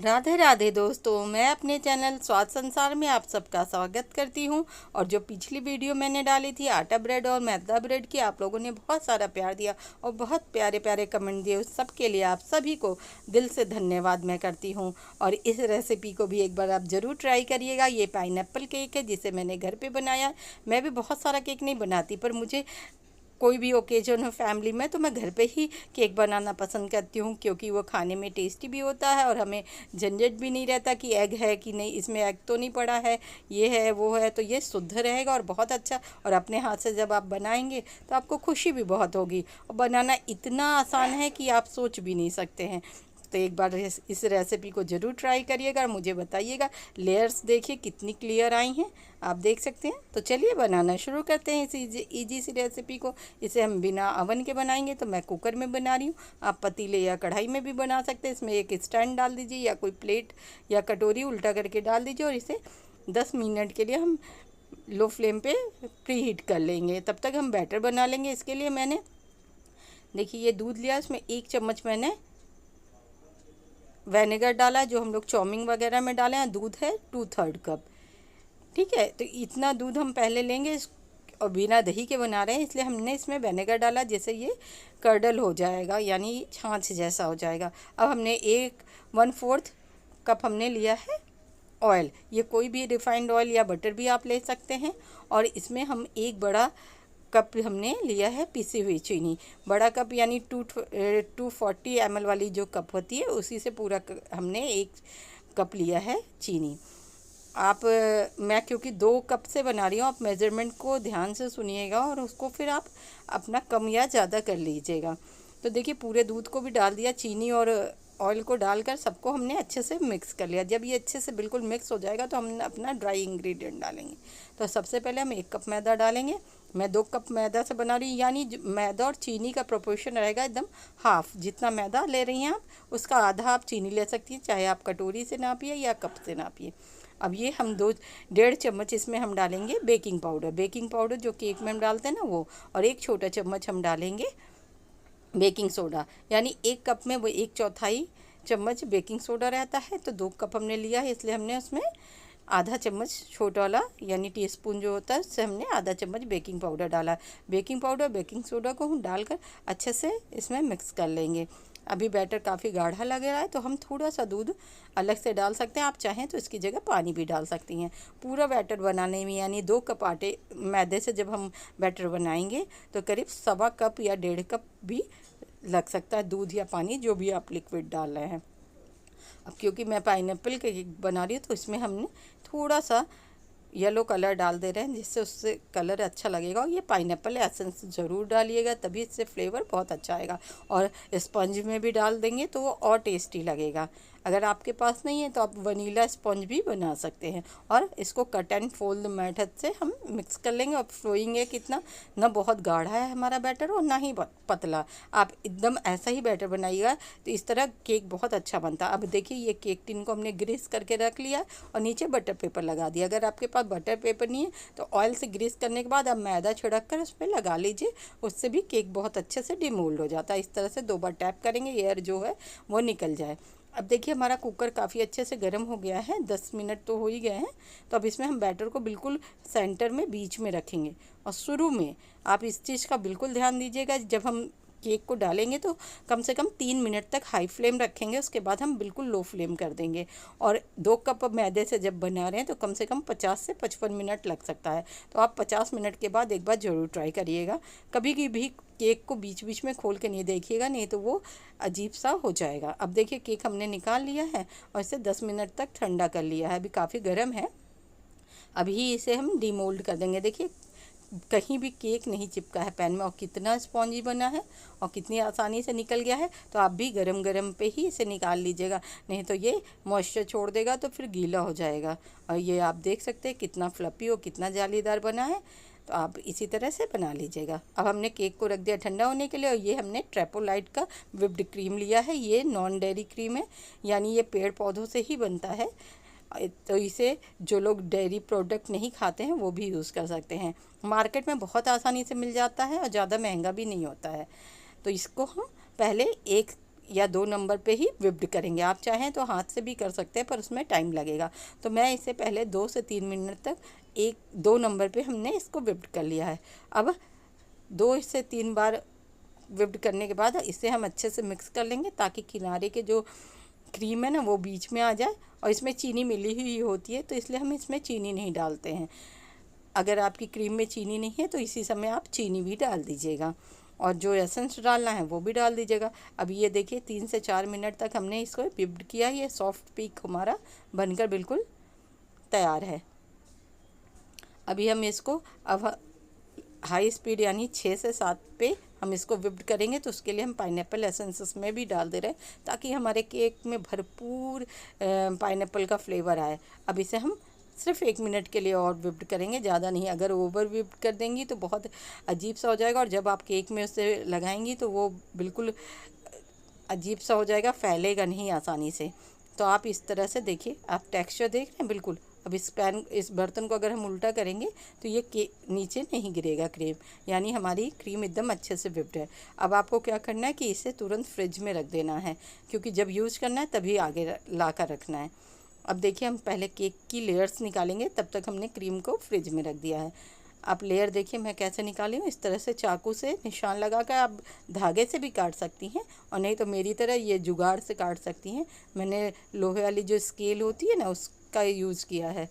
राधे राधे दोस्तों, मैं अपने चैनल स्वाद संसार में आप सबका स्वागत करती हूं। और जो पिछली वीडियो मैंने डाली थी आटा ब्रेड और मैदा ब्रेड की, आप लोगों ने बहुत सारा प्यार दिया और बहुत प्यारे प्यारे कमेंट दिए। उस सब के लिए आप सभी को दिल से धन्यवाद मैं करती हूं। और इस रेसिपी को भी एक बार आप ज़रूर ट्राई करिएगा। ये पाइनएप्पल केक है जिसे मैंने घर पर बनाया। मैं भी बहुत सारा केक नहीं बनाती, पर मुझे कोई भी ओकेजन हो फैमिली में तो मैं घर पे ही केक बनाना पसंद करती हूँ, क्योंकि वो खाने में टेस्टी भी होता है और हमें झंझट भी नहीं रहता कि एग है कि नहीं, इसमें एग तो नहीं पड़ा है, ये है वो है। तो ये शुद्ध रहेगा और बहुत अच्छा। और अपने हाथ से जब आप बनाएंगे तो आपको खुशी भी बहुत होगी। और बनाना इतना आसान है कि आप सोच भी नहीं सकते हैं। तो एक बार इस रेसिपी को ज़रूर ट्राई करिएगा और मुझे बताइएगा। लेयर्स देखिए कितनी क्लियर आई हैं, आप देख सकते हैं। तो चलिए बनाना शुरू करते हैं इस इजी सी रेसिपी को। इसे हम बिना अवन के बनाएंगे, तो मैं कुकर में बना रही हूँ। आप पतीले या कढ़ाई में भी बना सकते हैं। इसमें एक स्टैंड डाल दीजिए या कोई प्लेट या कटोरी उल्टा करके डाल दीजिए और इसे 10 मिनट के लिए हम लो फ्लेम पे प्री हीट कर लेंगे। तब तक हम बैटर बना लेंगे। इसके लिए मैंने देखिए ये दूध लिया, इसमें 1 चम्मच मैंने विनेगर डाला, जो हम लोग चाउमीन वगैरह में डालें। दूध है 2/3 कप, ठीक है। तो इतना दूध हम पहले लेंगे। और बिना दही के बना रहे हैं इसलिए हमने इसमें विनेगर डाला, जैसे ये कर्डल हो जाएगा, यानी छाछ जैसा हो जाएगा। अब हमने 1/4 कप हमने लिया है ऑयल। ये कोई भी रिफाइंड ऑयल या बटर भी आप ले सकते हैं। और इसमें हम 1 बड़ा कप हमने लिया है पिसी हुई चीनी। बड़ा कप यानी 240 ml वाली जो कप होती है, उसी से पूरा हमने 1 कप लिया है चीनी। आप मैं क्योंकि 2 कप से बना रही हूँ, आप मेज़रमेंट को ध्यान से सुनिएगा और उसको फिर आप अपना कम या ज़्यादा कर लीजिएगा। तो देखिए पूरे दूध को भी डाल दिया, चीनी और ऑयल को डालकर सबको हमने अच्छे से मिक्स कर लिया। जब ये अच्छे से बिल्कुल मिक्स हो जाएगा तो हम अपना ड्राई इंग्रेडिएंट डालेंगे। तो सबसे पहले हम 1 कप मैदा डालेंगे। मैं 2 कप मैदा से बना रही हूँ, यानी मैदा और चीनी का प्रोपोर्शन रहेगा एकदम हाफ। जितना मैदा ले रही हैं आप उसका आधा आप चीनी ले सकती हैं, चाहे आप कटोरी से नापिए या कप से नापिए। अब ये हम 1.5 चम्मच इसमें हम डालेंगे बेकिंग पाउडर। बेकिंग पाउडर जो केक में हम डालते हैं ना वो। और 1 छोटा चम्मच हम डालेंगे बेकिंग सोडा, यानी 1 कप में वो 1/4 चम्मच बेकिंग सोडा रहता है। तो 2 कप हमने लिया है, इसलिए हमने उसमें आधा चम्मच छोटा वाला यानी टीस्पून जो होता है उससे हमने आधा चम्मच बेकिंग पाउडर डाला। बेकिंग पाउडर बेकिंग सोडा को हम डालकर अच्छे से इसमें मिक्स कर लेंगे। अभी बैटर काफ़ी गाढ़ा लग रहा है तो हम थोड़ा सा दूध अलग से डाल सकते हैं। आप चाहें तो इसकी जगह पानी भी डाल सकती हैं। पूरा बैटर बनाने में यानी 2 कप आटे मैदे से जब हम बैटर बनाएंगे तो करीब 1.25 कप या 1.5 कप भी लग सकता है, दूध या पानी जो भी आप लिक्विड डाल रहे हैं। अब क्योंकि मैं पाइनएप्पल केक बना रही हूँ तो इसमें हमने थोड़ा सा येलो कलर डाल दे रहे हैं, जिससे उससे कलर अच्छा लगेगा। और ये पाइनएप्पल एसेंस ज़रूर डालिएगा, तभी इससे फ्लेवर बहुत अच्छा आएगा। और स्पंज में भी डाल देंगे तो वो और टेस्टी लगेगा। अगर आपके पास नहीं है तो आप वनीला स्पंज भी बना सकते हैं। और इसको कट एंड फोल्ड मेथड से हम मिक्स कर लेंगे। और फ्लोइंग है कितना, ना बहुत गाढ़ा है हमारा बैटर और ना ही पतला। आप एकदम ऐसा ही बैटर बनाइएगा तो इस तरह केक बहुत अच्छा बनता है। अब देखिए ये केक टिन को हमने ग्रीस करके रख लिया और नीचे बटर पेपर लगा दिया। अगर आपके पास बटर पेपर नहीं है तो ऑयल से ग्रीस करने के बाद आप मैदा छिड़क कर उस पर लगा लीजिए, उससे भी केक बहुत अच्छे से डिमोल्ड हो जाता है। इस तरह से 2 बार टैप करेंगे, एयर जो है वो निकल जाए। अब देखिए हमारा कुकर काफ़ी अच्छे से गर्म हो गया है, 10 मिनट तो हो ही गए हैं। तो अब इसमें हम बैटर को बिल्कुल सेंटर में बीच में रखेंगे। और शुरू में आप इस चीज़ का बिल्कुल ध्यान दीजिएगा, जब हम केक को डालेंगे तो कम से कम 3 मिनट तक हाई फ्लेम रखेंगे, उसके बाद हम बिल्कुल लो फ्लेम कर देंगे। और 2 कप मैदे से जब बना रहे हैं तो कम से कम 50 से 55 मिनट लग सकता है। तो आप 50 मिनट के बाद एक बार ज़रूर ट्राई करिएगा। कभी भी केक को बीच बीच में खोल के नहीं देखिएगा, नहीं तो वो अजीब सा हो जाएगा। अब देखिए केक हमने निकाल लिया है और इसे 10 मिनट तक ठंडा कर लिया है। अभी काफ़ी गर्म है, अभी इसे हम डीमोल्ड कर देंगे। देखिए कहीं भी केक नहीं चिपका है पैन में और कितना स्पॉन्जी बना है और कितनी आसानी से निकल गया है। तो आप भी गरम गरम पे ही इसे निकाल लीजिएगा, नहीं तो ये मॉइस्चर छोड़ देगा तो फिर गीला हो जाएगा। और ये आप देख सकते हैं कितना फ्लफ़ी और कितना जालीदार बना है। तो आप इसी तरह से बना लीजिएगा। अब हमने केक को रख दिया ठंडा होने के लिए और ये हमने ट्रेपोलाइट का विप्ड क्रीम लिया है। ये नॉन डेयरी क्रीम है, यानी ये पेड़ पौधों से ही बनता है। तो इसे जो लोग डेयरी प्रोडक्ट नहीं खाते हैं वो भी यूज़ कर सकते हैं। मार्केट में बहुत आसानी से मिल जाता है और ज़्यादा महंगा भी नहीं होता है। तो इसको हम पहले एक या 2 नंबर पे ही विप्ड करेंगे। आप चाहें तो हाथ से भी कर सकते हैं, पर उसमें टाइम लगेगा। तो मैं इसे पहले 2 से 3 मिनट तक 2 नंबर पे हमने इसको विप्ड कर लिया है। अब 2 से 3 बार विप्ड करने के बाद इसे हम अच्छे से मिक्स कर लेंगे, ताकि किनारे के जो क्रीम है ना वो बीच में आ जाए। और इसमें चीनी मिली हुई होती है, तो इसलिए हम इसमें चीनी नहीं डालते हैं। अगर आपकी क्रीम में चीनी नहीं है तो इसी समय आप चीनी भी डाल दीजिएगा, और जो एसेंस डालना है वो भी डाल दीजिएगा। अब ये देखिए 3 से 4 मिनट तक हमने इसको विप्ड किया। ये सॉफ्ट पीक हमारा बनकर बिल्कुल तैयार है। अभी हम इसको अब हाई स्पीड यानी 6 से 7 पे हम इसको विप्ड करेंगे। तो उसके लिए हम पाइनएप्पल एसेंस में भी डाल दे रहे हैं, ताकि हमारे केक में भरपूर पाइनएप्पल का फ्लेवर आए। अब इसे हम सिर्फ 1 मिनट के लिए और विप्ड करेंगे, ज़्यादा नहीं। अगर ओवर विप्ड कर देंगी तो बहुत अजीब सा हो जाएगा, और जब आप केक में उसे लगाएंगी तो वो बिल्कुल अजीब सा हो जाएगा, फैलेगा नहीं आसानी से। तो आप इस तरह से देखिए, आप टेक्सचर देख रहे हैं बिल्कुल। अब इस बर्तन को अगर हम उल्टा करेंगे तो ये नीचे नहीं गिरेगा क्रीम, यानी हमारी क्रीम एकदम अच्छे से विप्ड है। अब आपको क्या करना है कि इसे तुरंत फ्रिज में रख देना है, क्योंकि जब यूज़ करना है तभी आगे ला कर रखना है। अब देखिए हम पहले केक की लेयर्स निकालेंगे, तब तक हमने क्रीम को फ्रिज में रख दिया है। आप लेयर देखिए मैं कैसे निकाली हूँ। इस तरह से चाकू से निशान लगाकर आप धागे से भी काट सकती हैं, और नहीं तो मेरी तरह ये जुगाड़ से काट सकती हैं। मैंने लोहे वाली जो स्केल होती है ना उसका यूज़ किया है।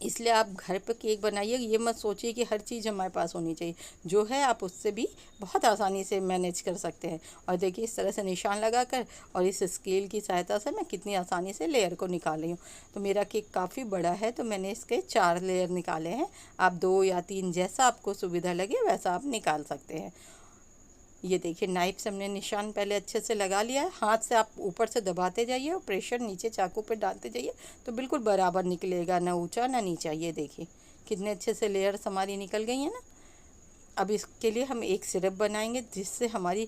इसलिए आप घर पर केक बनाइए, ये मत सोचिए कि हर चीज़ हमारे पास होनी चाहिए। जो है आप उससे भी बहुत आसानी से मैनेज कर सकते हैं। और देखिए इस तरह से निशान लगाकर और इस स्केल की सहायता से मैं कितनी आसानी से लेयर को निकाल रही हूँ। तो मेरा केक काफ़ी बड़ा है, तो मैंने इसके 4 लेयर निकाले हैं। आप 2 या 3 जैसा आपको सुविधा लगे वैसा आप निकाल सकते हैं। ये देखिए नाइफ से हमने निशान पहले अच्छे से लगा लिया है। हाथ से आप ऊपर से दबाते जाइए और प्रेशर नीचे चाकू पे डालते जाइए, तो बिल्कुल बराबर निकलेगा, ना ऊंचा ना नीचा। ये देखिए कितने अच्छे से लेयर्स हमारी निकल गई हैं ना। अब इसके लिए हम एक सिरप बनाएंगे, जिससे हमारी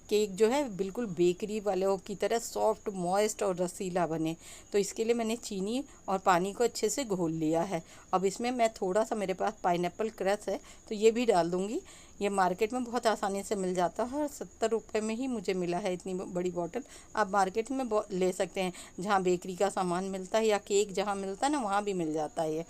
केक जो है बिल्कुल बेकरी वालों की तरह सॉफ्ट, मॉइस्ट और रसीला बने। तो इसके लिए मैंने चीनी और पानी को अच्छे से घोल लिया है। अब इसमें मैं थोड़ा सा, मेरे पास पाइनएप्पल क्रश है तो ये भी डाल दूँगी। ये मार्केट में बहुत आसानी से मिल जाता है, और 70 रुपये में ही मुझे मिला है इतनी बड़ी बॉटल। आप मार्केट में ले सकते हैं, जहाँ बेकरी का सामान मिलता है या केक जहाँ मिलता है ना वहाँ भी मिल जाता है ये।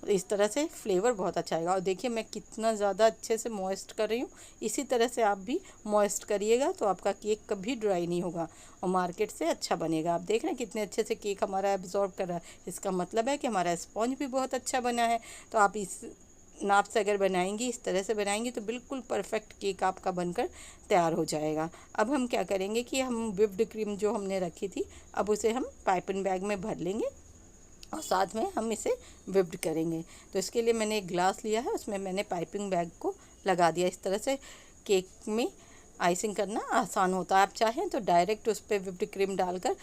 इस तरह से फ्लेवर बहुत अच्छा आएगा। और देखिए मैं कितना ज़्यादा अच्छे से मॉइस्ट कर रही हूँ। इसी तरह से आप भी मॉइस्ट करिएगा, तो आपका केक कभी ड्राई नहीं होगा और मार्केट से अच्छा बनेगा। आप देख रहे हैं कितने अच्छे से केक हमारा एब्जॉर्ब कर रहा है। इसका मतलब है कि हमारा स्पॉन्ज भी बहुत अच्छा बना है। तो आप इस नाप से अगर बनाएंगी, इस तरह से बनाएंगी, तो बिल्कुल परफेक्ट केक आपका बनकर तैयार हो जाएगा। अब हम क्या करेंगे कि हम व्हिप्ड क्रीम जो हमने रखी थी, अब उसे हम पाइपिंग बैग में भर लेंगे और साथ में हम इसे व्हिप्ड करेंगे। तो इसके लिए मैंने एक ग्लास लिया है, उसमें मैंने पाइपिंग बैग को लगा दिया। इस तरह से केक में आइसिंग करना आसान होता है। आप चाहें तो डायरेक्ट उस पर व्हिप्ड क्रीम डालकर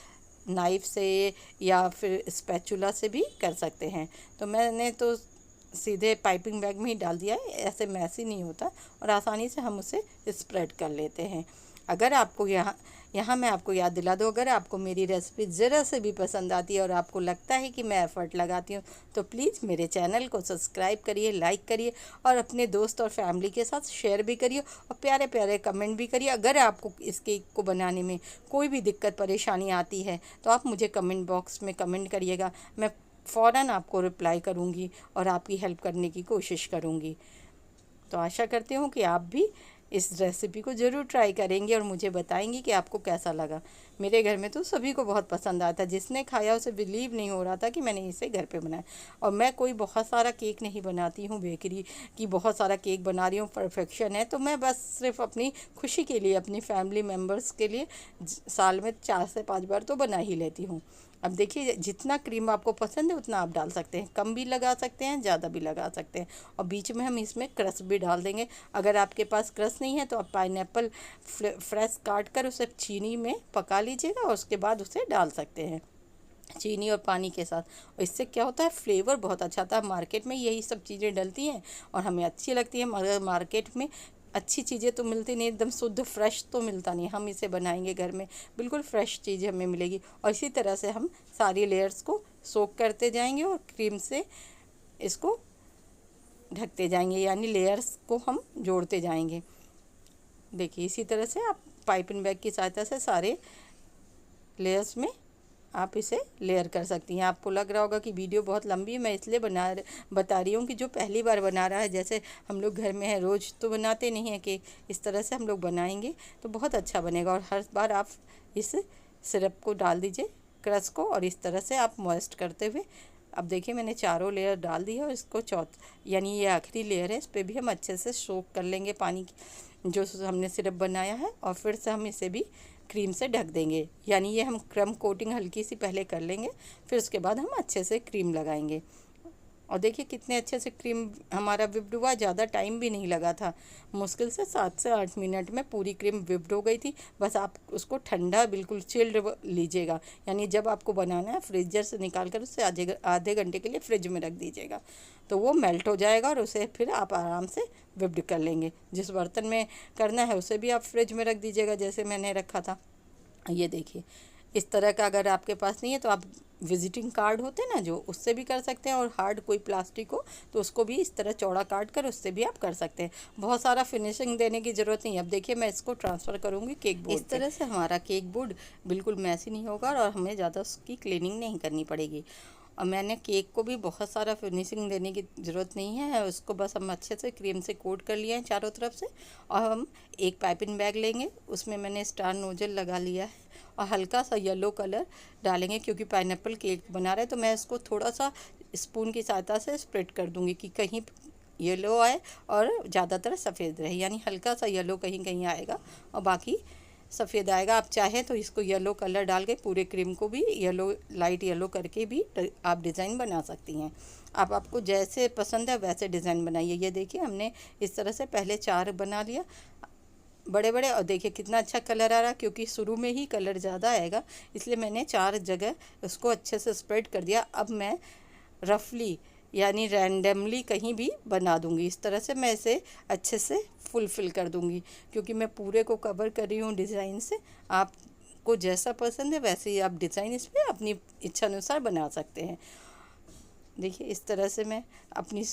नाइफ़ से या फिर स्पैचुला से भी कर सकते हैं। तो मैंने तो सीधे पाइपिंग बैग में ही डाल दिया है, ऐसे मैसी नहीं होता और आसानी से हम उसे स्प्रेड कर लेते हैं। अगर आपको यहाँ मैं आपको याद दिला दूँ, अगर आपको मेरी रेसिपी ज़रा से भी पसंद आती है और आपको लगता है कि मैं एफ़र्ट लगाती हूँ, तो प्लीज़ मेरे चैनल को सब्सक्राइब करिए, लाइक करिए और अपने दोस्त और फैमिली के साथ शेयर भी करिए और प्यारे प्यारे कमेंट भी करिए। अगर आपको इस केक को बनाने में कोई भी दिक्कत परेशानी आती है तो आप मुझे कमेंट बॉक्स में कमेंट करिएगा। मैं फ़ौरन आपको रिप्लाई करूँगी और आपकी हेल्प करने की कोशिश करूँगी। तो आशा करती हूँ कि आप भी इस रेसिपी को ज़रूर ट्राई करेंगे और मुझे बताएंगी कि आपको कैसा लगा। मेरे घर में तो सभी को बहुत पसंद आया था। जिसने खाया उसे बिलीव नहीं हो रहा था कि मैंने इसे घर पे बनाया। और मैं कोई बहुत सारा केक नहीं बनाती हूँ, बेकरी की बहुत सारा केक बना रही हूँ, परफेक्शन है। तो मैं बस सिर्फ अपनी खुशी के लिए, अपनी फैमिली मेम्बर्स के लिए साल में 4 से 5 बार तो बना ही लेती हूँ। अब देखिए जितना क्रीम आपको पसंद है उतना आप डाल सकते हैं, कम भी लगा सकते हैं, ज़्यादा भी लगा सकते हैं। और बीच में हम इसमें क्रश भी डाल देंगे। अगर आपके पास क्रश नहीं है तो आप पाइनएप्पल फ्रेश काट कर उसे चीनी में पका लीजिएगा और उसके बाद उसे डाल सकते हैं चीनी और पानी के साथ। और इससे क्या होता है, फ्लेवर बहुत अच्छा आता है। मार्केट में यही सब चीज़ें डलती हैं और हमें अच्छी लगती है, मगर मार्केट में अच्छी चीज़ें तो मिलती नहीं, एकदम शुद्ध फ्रेश तो मिलता नहीं। हम इसे बनाएंगे घर में, बिल्कुल फ्रेश चीज़ हमें मिलेगी। और इसी तरह से हम सारी लेयर्स को सोक करते जाएंगे और क्रीम से इसको ढकते जाएंगे, यानी लेयर्स को हम जोड़ते जाएंगे। देखिए इसी तरह से आप पाइपिंग बैग की सहायता से सारे लेयर्स में आप इसे लेयर कर सकती हैं। आपको लग रहा होगा कि वीडियो बहुत लंबी है, मैं इसलिए बता रही हूँ कि जो पहली बार बना रहा है, जैसे हम लोग घर में है रोज़ तो बनाते नहीं है केक, इस तरह से हम लोग बनाएंगे तो बहुत अच्छा बनेगा। और हर बार आप इस सिरप को डाल दीजिए, क्रश को, और इस तरह से आप मॉइस्ट करते हुए, अब देखिए मैंने चारों लेयर डाल दी है और इसको यानी ये आखिरी लेयर है, इस पर भी हम अच्छे से सोक कर लेंगे पानी जो हमने सिरप बनाया है, और फिर से हम इसे भी क्रीम से ढक देंगे। यानी ये हम क्रम कोटिंग हल्की सी पहले कर लेंगे, फिर उसके बाद हम अच्छे से क्रीम लगाएंगे। और देखिए कितने अच्छे से क्रीम हमारा विप्ड हुआ, ज़्यादा टाइम भी नहीं लगा था, मुश्किल से 7 से 8 मिनट में पूरी क्रीम विप्ड हो गई थी। बस आप उसको ठंडा बिल्कुल चिल्ड लीजिएगा, यानी जब आपको बनाना है फ्रीजर से निकाल कर उसे आधे घंटे के लिए फ्रिज में रख दीजिएगा, तो वो मेल्ट हो जाएगा और उसे फिर आप आराम से विप्ड कर लेंगे। जिस बर्तन में करना है उसे भी आप फ्रिज में रख दीजिएगा जैसे मैंने रखा था। ये देखिए इस तरह का अगर आपके पास नहीं है तो आप विजिटिंग कार्ड होते हैं ना जो, उससे भी कर सकते हैं, और हार्ड कोई प्लास्टिक हो तो उसको भी इस तरह चौड़ा काट कर उससे भी आप कर सकते हैं। बहुत सारा फिनिशिंग देने की ज़रूरत नहीं है। अब देखिए मैं इसको ट्रांसफ़र करूँगी केक बोर्ड। इस तरह से हमारा केक बोर्ड बिल्कुल मैसी नहीं होगा और हमें ज़्यादा उसकी क्लीनिंग नहीं करनी पड़ेगी। और मैंने केक को भी बहुत सारा फिनिशिंग देने की ज़रूरत नहीं है, उसको बस हम अच्छे से क्रीम से कोट कर लिया है चारों तरफ से। और हम एक पाइपिंग बैग लेंगे, उसमें मैंने स्टार नोजल लगा लिया है और हल्का सा येलो कलर डालेंगे, क्योंकि पाइनएप्पल केक बना रहे हैं तो मैं इसको थोड़ा सा स्पून की सहायता से स्प्रेड कर दूंगी कि कहीं येलो आए और ज़्यादातर सफ़ेद रहे, यानी हल्का सा येलो कहीं कहीं आएगा और बाकी सफ़ेद आएगा। आप चाहें तो इसको येलो कलर डाल के पूरे क्रीम को भी येलो, लाइट येलो करके भी आप डिज़ाइन बना सकती हैं। आपको जैसे पसंद है वैसे डिज़ाइन बनाइए। ये देखिए हमने इस तरह से पहले 4 बना लिया बड़े बड़े, और देखिए कितना अच्छा कलर आ रहा है, क्योंकि शुरू में ही कलर ज़्यादा आएगा इसलिए मैंने 4 जगह उसको अच्छे से स्प्रेड कर दिया। अब मैं रफली यानी रैंडमली कहीं भी बना दूंगी, इस तरह से मैं इसे अच्छे से फुलफ़िल कर दूंगी, क्योंकि मैं पूरे को कवर कर रही हूँ डिज़ाइन से। आपको जैसा पसंद है वैसे ही आप डिज़ाइन इस पर अपनी इच्छा अनुसार बना सकते हैं। देखिए इस तरह से मैं अपनी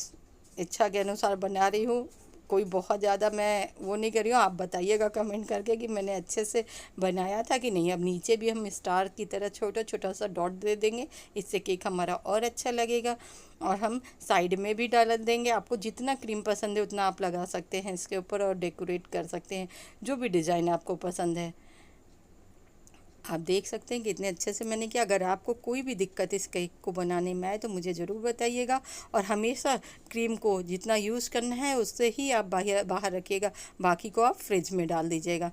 इच्छा के अनुसार बना रही हूँ, कोई बहुत ज़्यादा मैं वो नहीं कर रही हूँ। आप बताइएगा कमेंट करके कि मैंने अच्छे से बनाया था कि नहीं। अब नीचे भी हम स्टार की तरह छोटा छोटा सा डॉट दे देंगे, इससे केक हमारा और अच्छा लगेगा। और हम साइड में भी डाल देंगे, आपको जितना क्रीम पसंद है उतना आप लगा सकते हैं इसके ऊपर और डेकोरेट कर सकते हैं जो भी डिज़ाइन आपको पसंद है। आप देख सकते हैं कितने अच्छे से मैंने किया। अगर आपको कोई भी दिक्कत इस केक को बनाने में आए तो मुझे ज़रूर बताइएगा, और हमेशा क्रीम को जितना यूज़ करना है उससे ही आप बाहर रखिएगा, बाकी को आप फ्रिज में डाल दीजिएगा।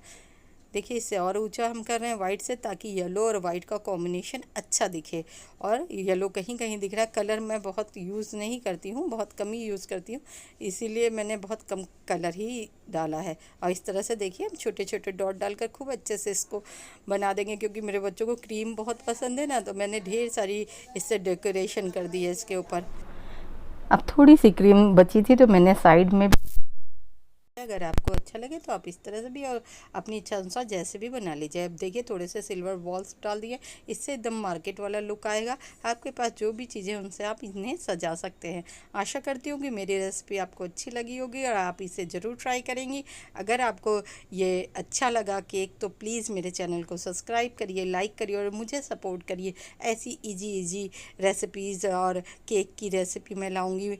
देखिए इससे और ऊंचा हम कर रहे हैं वाइट से, ताकि येलो और वाइट का कॉम्बिनेशन अच्छा दिखे। और येलो कहीं कहीं दिख रहा है, कलर मैं बहुत यूज़ नहीं करती हूँ, बहुत कम ही यूज़ करती हूँ, इसीलिए मैंने बहुत कम कलर ही डाला है। और इस तरह से देखिए हम छोटे छोटे डॉट डालकर खूब अच्छे से इसको बना देंगे, क्योंकि मेरे बच्चों को क्रीम बहुत पसंद है ना, तो मैंने ढेर सारी इससे डेकोरेशन कर दी है इसके ऊपर। अब थोड़ी सी क्रीम बची थी तो मैंने साइड में अगर आपको अच्छा लगे तो आप इस तरह से भी और अपनी इच्छा अनुसार जैसे भी बना लीजिए। अब देखिए थोड़े से सिल्वर बॉल्स डाल दिए, इससे एकदम मार्केट वाला लुक आएगा। आपके पास जो भी चीज़ें उनसे आप इन्हें सजा सकते हैं। आशा करती हूँ कि मेरी रेसिपी आपको अच्छी लगी होगी और आप इसे ज़रूर ट्राई करेंगी। अगर आपको ये अच्छा लगा केक तो प्लीज़ मेरे चैनल को सब्सक्राइब करिए, लाइक करिए और मुझे सपोर्ट करिए। ऐसी ईजी रेसिपीज़ और केक की रेसिपी मैं लाऊँगी